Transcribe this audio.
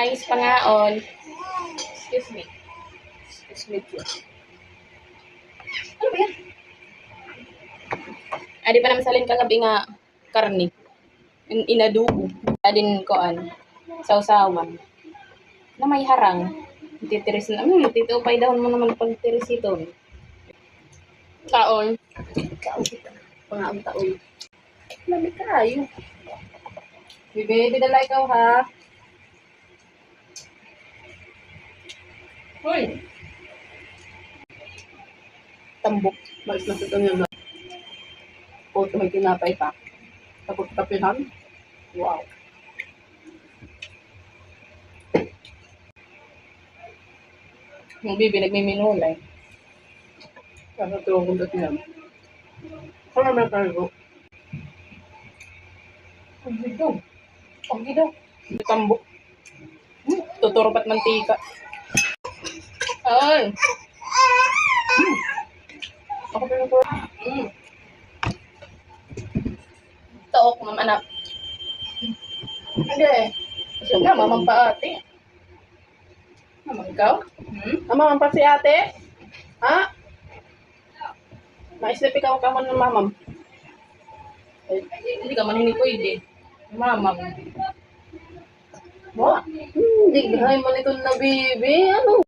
mais pangaon. Excuse me. Excuse me. Ano ba yan? Adi pa naman salin kagabi nga karni. Inadugo. Adin koan. Sausawan. Na may harang. Titiris na. Titupay dahon mo naman pagtiris ito. Taon. Pangaon taon. Lamig kayo. Bibi, didala ikaw ha. Hoy. Tambok. Balik na sa kanya na. O, may tinapay pa. Tapos kapihan. Wow. Yung bibi nagmiminulay. Kaya tulong ko niya. Kaya may cargo. Ang gidaw. Ang gidaw. Tambok. Tuturupat mantika. Ay. Ako pinupuro. Taok, ma'am anak. Hindi. Kasi nga, mamang pa ate. Mamang ikaw? Mamam pa si ate? Ha? Naislip ikaw ka man ng mamam. Ay, hindi ka man hindi pwede. Mamang. Hindi, gahay man ito na bibi. Ano?